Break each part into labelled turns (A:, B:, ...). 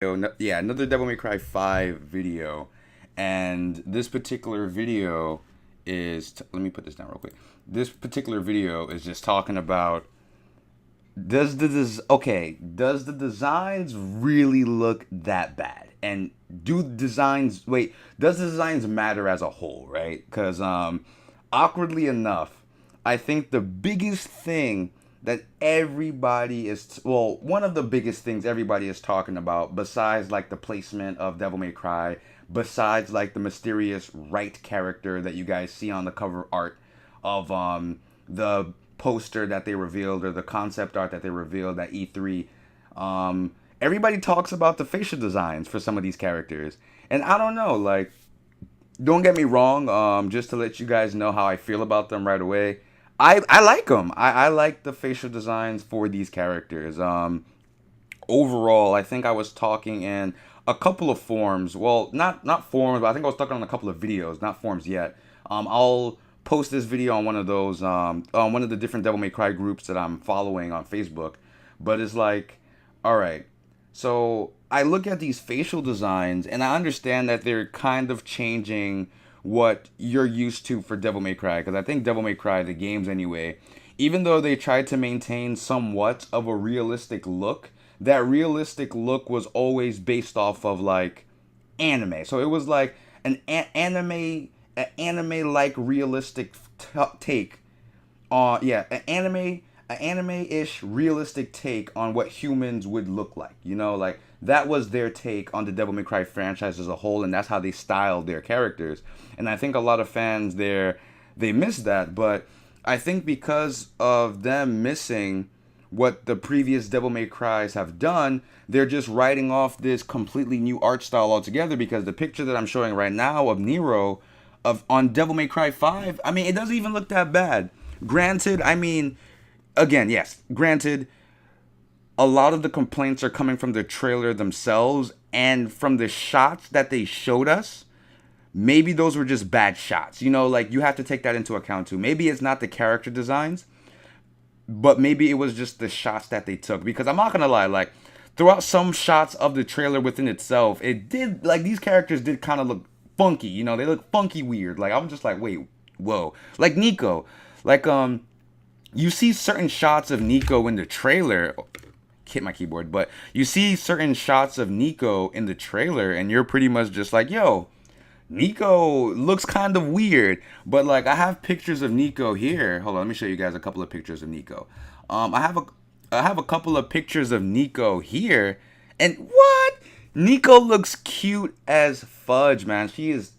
A: Yeah, another Devil May Cry 5 video. And this particular video let me put this down real quick. This particular video is just talking about does the designs really look that bad? And does the designs matter as a whole, right? Cuz awkwardly enough, I think the biggest thing that one of the biggest things everybody is talking about, besides like the placement of Devil May Cry, besides like the mysterious right character that you guys see on the cover art of the poster that they revealed, or the concept art that they revealed at E3. Everybody talks about the facial designs for some of these characters, and I don't know, like, don't get me wrong. Just to let you guys know how I feel about them right away. I like them. I like the facial designs for these characters. Overall, I think I was talking in a couple of forums. Well, not forums, but I think I was talking on a couple of videos, not forums yet. I'll post this video on one of those, on one of the different Devil May Cry groups that I'm following on Facebook. But it's like, all right, so I look at these facial designs and I understand that they're kind of changing what you're used to for Devil May Cry. Because I think Devil May Cry, the games anyway, even though they tried to maintain somewhat of a realistic look, that realistic look was always based off of like anime. So it was like an anime like realistic take an anime-ish realistic take on what humans would look like. You know, like that was their take on the Devil May Cry franchise as a whole, and that's how they styled their characters. And I think a lot of fans there they miss that, but I think because of them missing what the previous Devil May Cries have done, they're just writing off this completely new art style altogether. Because the picture that I'm showing right now of Nero, of on Devil May Cry 5, I mean, it doesn't even look that bad. Granted, I mean, again, yes, granted, a lot of the complaints are coming from the trailer themselves and from the shots that they showed us. Maybe those were just bad shots. You know, like you have to take that into account too. Maybe it's not the character designs, but maybe it was just the shots that they took. Because I'm not gonna lie, like throughout some shots of the trailer within itself, it did, like, these characters did kind of look funky. You know, they look funky weird. Like I'm just like, wait, whoa, like Nico, like you see certain shots of Nico in the trailer. Hit my keyboard, but you see certain shots of Nico in the trailer, and you're pretty much just like, yo, Nico looks kind of weird. But like, I have pictures of Nico here. Hold on, let me show you guys a couple of pictures of Nico. I have a couple of pictures of Nico here, and what? Nico looks cute as fudge, man. She is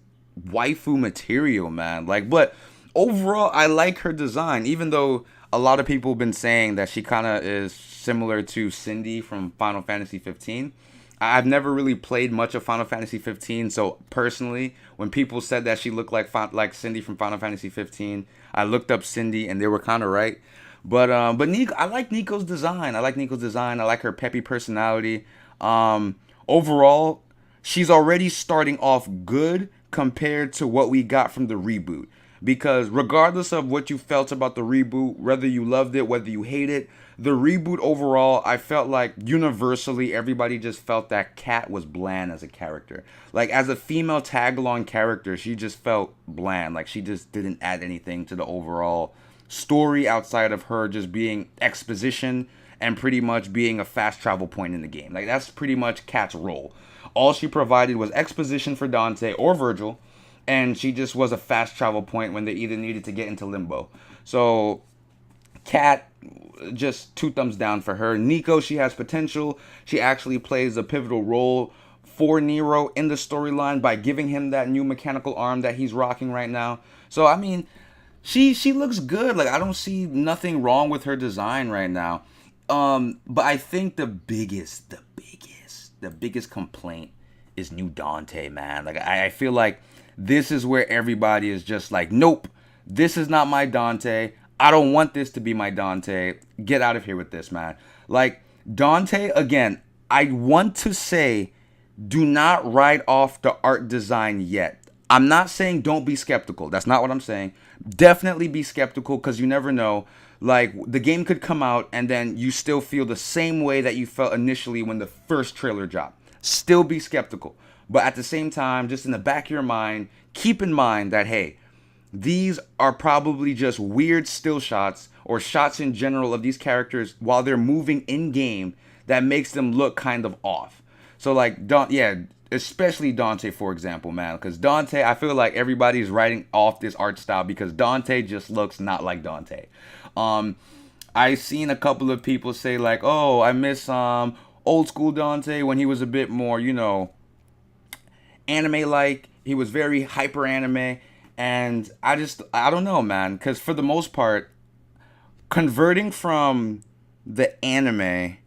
A: waifu material, man. Like, but overall, I like her design, even though a lot of people have been saying that she kind of is similar to Cindy from Final Fantasy 15. I've never really played much of Final Fantasy 15, so personally, when people said that she looked like Cindy from Final Fantasy 15, I looked up Cindy and they were kind of right. But Nico, I like Nico's design. I like Nico's design. I like her peppy personality. Overall, she's already starting off good compared to what we got from the reboot. Because regardless of what you felt about the reboot, whether you loved it, whether you hate it, the reboot overall, I felt like universally everybody just felt that Cat was bland as a character. Like as a female tag along character, she just felt bland. Like she just didn't add anything to the overall story outside of her just being exposition and pretty much being a fast travel point in the game. Like that's pretty much Cat's role. All she provided was exposition for Dante or Virgil, and she just was a fast travel point when they either needed to get into limbo. So Cat, just two thumbs down for her. Nico, she has potential. She actually plays a pivotal role for Nero in the storyline by giving him that new mechanical arm that he's rocking right now. So I mean, she looks good. Like I don't see nothing wrong with her design right now. But I think the biggest complaint is new Dante, man. Like I feel like this is where everybody is just like, nope, this is not my Dante. I don't want this to be my Dante. Get out of here with this, man. Like Dante, again, I want to say, do not write off the art design yet. I'm not saying don't be skeptical. That's not what I'm saying. Definitely be skeptical because you never know. Like the game could come out and then you still feel the same way that you felt initially when the first trailer dropped. still be skeptical. But at the same time, just in the back of your mind, keep in mind that, hey, these are probably just weird still shots or shots in general of these characters while they're moving in game that makes them look kind of off. So like yeah, especially Dante, for example, man, because Dante, I feel like everybody's writing off this art style because Dante just looks not like Dante. Um, I've seen a couple of people say like, "Oh, I miss old school Dante when he was a bit more, anime like. He was very hyper anime." And I don't know, man, because for the most part, converting from the anime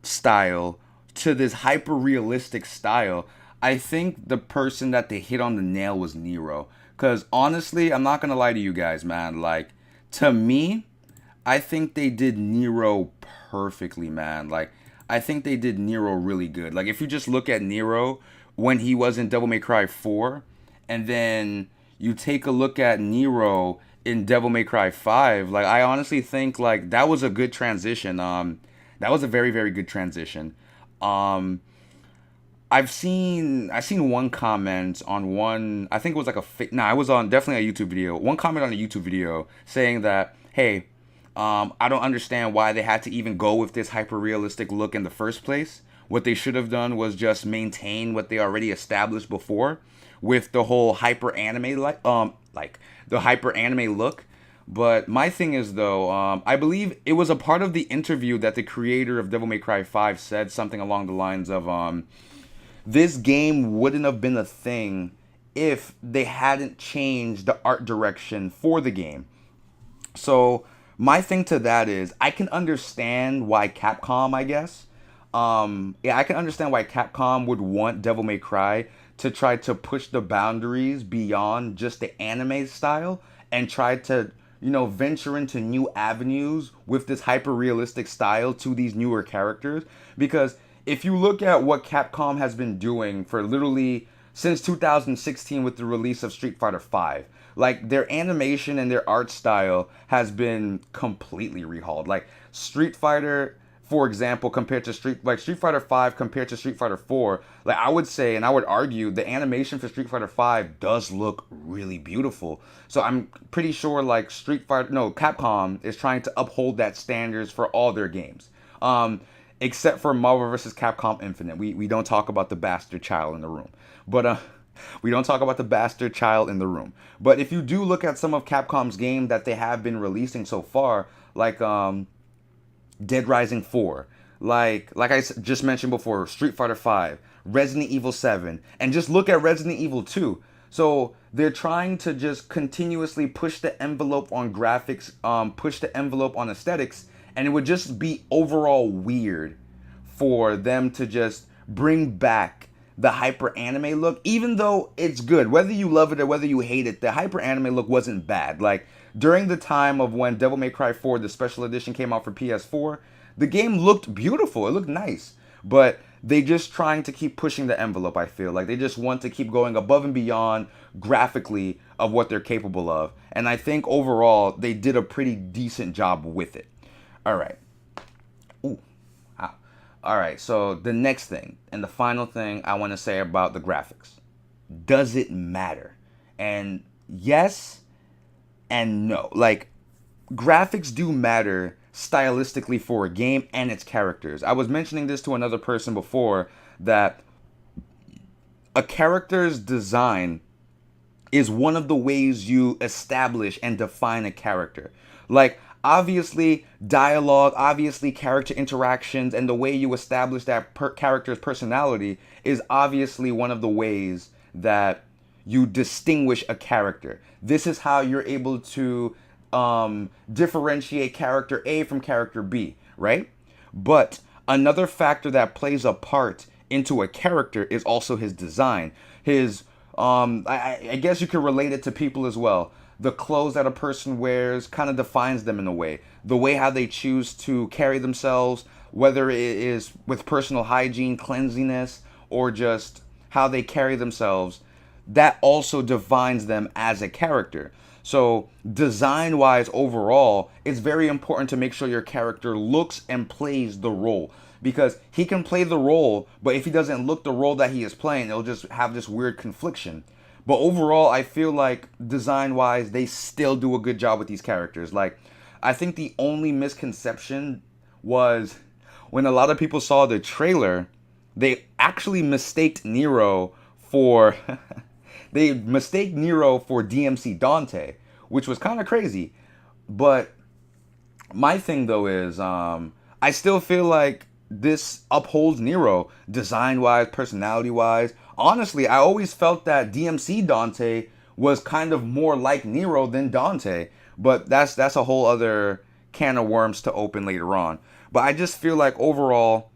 A: style to this hyper realistic style, I think the person that they hit on the nail was Nero. Because honestly, I'm not going to lie to you guys, man. Like, to me, I think they did Nero perfectly, man. Like, I think they did Nero really good. Like, if you just look at Nero when he was in Devil May Cry 4, and then you take a look at Nero in Devil May Cry 5, like, I honestly think, like, that was a good transition. That was a very, very good transition. Um, I've seen one comment on one, I think it was like I was on definitely a YouTube video. One comment on a YouTube video saying that, hey, I don't understand why they had to even go with this hyper realistic look in the first place. What they should have done was just maintain what they already established before with the whole hyper anime like the hyper anime look. But my thing is though, I believe it was a part of the interview that the creator of Devil May Cry 5 said something along the lines of this game wouldn't have been a thing if they hadn't changed the art direction for the game. So my thing to that is I can understand why Capcom, I guess. Yeah, I can understand why Capcom would want Devil May Cry to try to push the boundaries beyond just the anime style and try to, venture into new avenues with this hyper realistic style to these newer characters. Because if you look at what Capcom has been doing for literally since 2016 with the release of Street Fighter V, like their animation and their art style has been completely rehauled. Like Street Fighter, for example, compared to Street Fighter V compared to Street Fighter 4, like I would say and I would argue the animation for Street Fighter 5 does look really beautiful. So I'm pretty sure like Capcom is trying to uphold that standards for all their games. Except for Marvel vs. Capcom Infinite. We don't talk about the bastard child in the room. But we don't talk about the bastard child in the room. But if you do look at some of Capcom's game that they have been releasing so far, like Dead Rising 4, just mentioned before, Street Fighter 5, Resident Evil 7, and just look at Resident Evil 2. So they're trying to just continuously push the envelope on graphics, push the envelope on aesthetics, and it would just be overall weird for them to just bring back the hyper anime look, even though it's good. Whether you love it or whether you hate it, the hyper anime look wasn't bad. Like, during the time of when Devil May Cry 4, the special edition, came out for PS4, the game looked beautiful. It looked nice. But they just trying to keep pushing the envelope, I feel. Like, they just want to keep going above and beyond graphically of what they're capable of. And I think overall, they did a pretty decent job with it. All right. Ooh. Ah. All right. So the next thing and the final thing I want to say about the graphics. Does it matter? And yes and no. Like, graphics do matter stylistically for a game and its characters. I was mentioning this to another person before that a character's design is one of the ways you establish and define a character. Like, obviously, dialogue, obviously, character interactions, and the way you establish that character's personality is obviously one of the ways that you distinguish a character. This is how you're able to differentiate character A from character B, right? But another factor that plays a part into a character is also his design. His, I guess you could relate it to people as well. The clothes that a person wears kind of defines them in a way. The way how they choose to carry themselves, whether it is with personal hygiene, cleanliness, or just how they carry themselves, that also defines them as a character. So design-wise overall, it's very important to make sure your character looks and plays the role. because he can play the role, but if he doesn't look the role that he is playing, it'll just have this weird confliction. But overall, I feel like design wise, they still do a good job with these characters. Like, I think the only misconception was when a lot of people saw the trailer, they actually mistaked Nero for they mistake Nero for DMC Dante, which was kind of crazy. But my thing though is I still feel like this upholds Nero design wise, personality wise. Honestly, I always felt that DMC Dante was kind of more like Nero than Dante, but that's a whole other can of worms to open later on. But I just feel like overall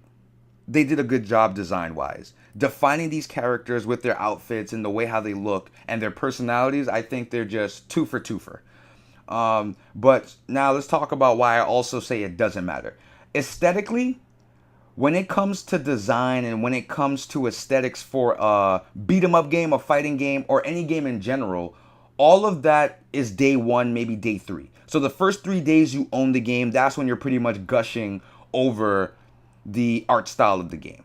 A: they did a good job design wise. Defining these characters with their outfits and the way how they look and their personalities, I think they're just two for two for. But now let's talk about why I also say it doesn't matter. Aesthetically, when it comes to design and when it comes to aesthetics for a beat 'em up game, a fighting game, or any game in general, all of that is day one, maybe day three. So the first 3 days you own the game, that's when you're pretty much gushing over the art style of the game.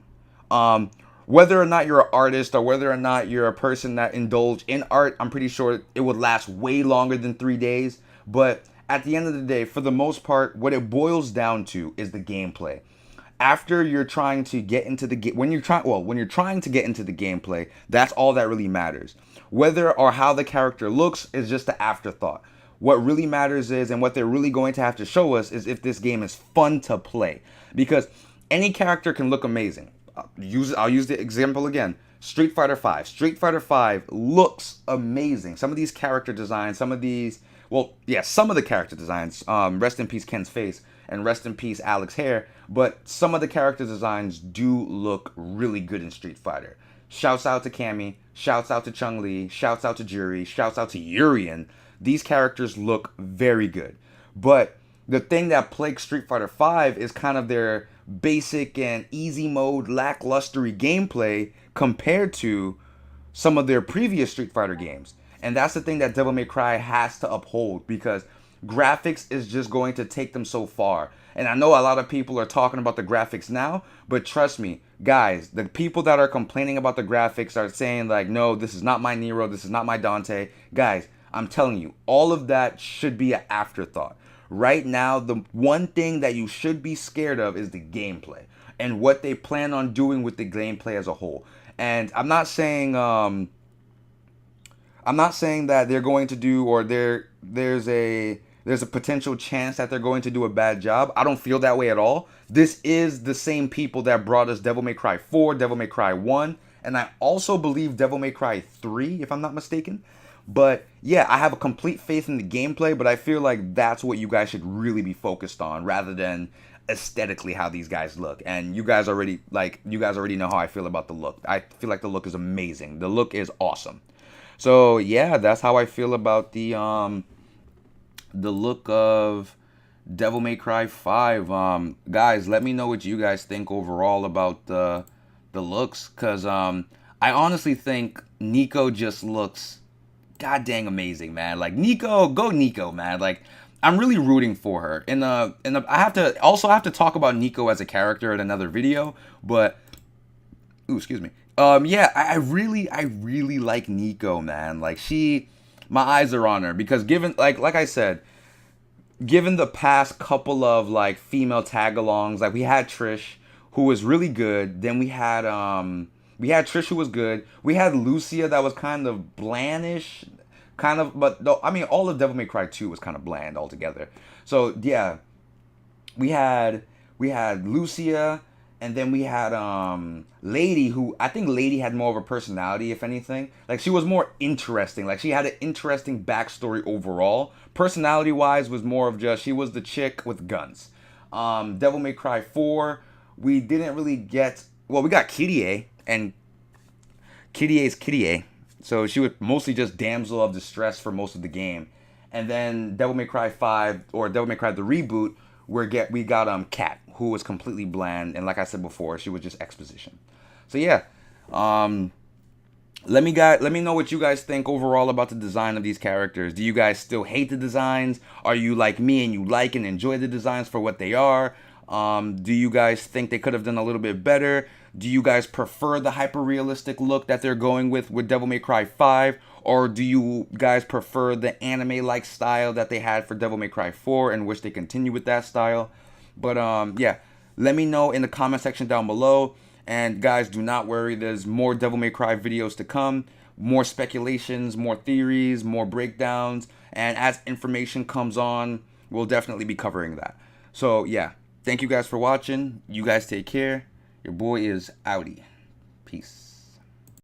A: Whether or not you're an artist or whether or not you're a person that indulge in art, I'm pretty sure it would last way longer than 3 days. But at the end of the day, for the most part, what it boils down to is the gameplay. After you're trying to get into the game, when you're trying to get into the gameplay, that's all that really matters. Whether or how the character looks is just an afterthought. What really matters is, and what they're really going to have to show us, is if this game is fun to play. Because any character can look amazing. I'll use the example again. Street Fighter V. Street Fighter V looks amazing. Some of these character designs, some of the character designs. Rest in peace Ken's face, and rest in peace Alex hair. But some of the character designs do look really good in Street Fighter. Shouts out to Cammy. Shouts out to Chun-Li. Shouts out to Juri. Shouts out to Urien. These characters look very good. But the thing that plagues Street Fighter V is kind of their basic and easy mode, lacklustery gameplay compared to some of their previous Street Fighter games. And that's the thing that Devil May Cry has to uphold, because graphics is just going to take them so far. And I know a lot of people are talking about the graphics now, but trust me, guys, the people that are complaining about the graphics are saying like, no, this is not my Nero, this is not my Dante. Guys, I'm telling you, all of that should be an afterthought. Right now, the one thing that you should be scared of is the gameplay and what they plan on doing with the gameplay as a whole. And I'm not saying that they're going to do, or there's a potential chance that they're going to do a bad job. I don't feel that way at all. This is the same people that brought us Devil May Cry 4, Devil May Cry 1, and I also believe Devil May Cry 3, if I'm not mistaken. But yeah, I have a complete faith in the gameplay, but I feel like that's what you guys should really be focused on rather than aesthetically how these guys look. And you guys already know how I feel about the look. I feel like the look is amazing. The look is awesome. So yeah, that's how I feel about the look of Devil May Cry 5. Guys, let me know what you guys think overall about the looks, cuz I honestly think Nico just looks god dang amazing, man. Like, Nico, go Nico, man. Like, I'm really rooting for her. I have to talk about Nico as a character in another video, but excuse me. Yeah, I really like Nico, man. Like, my eyes are on her because given like I said, given the past couple of like female tag-alongs, like we had Trish, who was really good. Then we had Trish, who was good. We had Lucia, that was kind of blandish, but no, I mean, all of Devil May Cry 2 was kind of bland altogether. So yeah, we had Lucia, and then we had Lady, who I think Lady had more of a personality, if anything. Like, she was more interesting. Like, she had an interesting backstory overall. Personality-wise, was more of just, she was the chick with guns. Devil May Cry 4, we didn't really get, well, we got Kirie, and Kirie's Kirie. So she was mostly just damsel of distress for most of the game. And then Devil May Cry 5, or Devil May Cry the reboot, we got Kat, who was completely bland, and like I said before, she was just exposition. So yeah, let me know what you guys think overall about the design of these characters. Do you guys still hate the designs? Are you like me and you like and enjoy the designs for what they are? Do you guys think they could have done a little bit better? Do you guys prefer the hyper realistic look that they're going with Devil May Cry 5? Or do you guys prefer the anime like style that they had for Devil May Cry 4 and wish they continue with that style? But yeah, let me know in the comment section down below. And guys, do not worry, there's more Devil May Cry videos to come. More speculations, more theories, more breakdowns. And as information comes on, we'll definitely be covering that. So yeah, thank you guys for watching. You guys take care. Your boy is outie. Peace.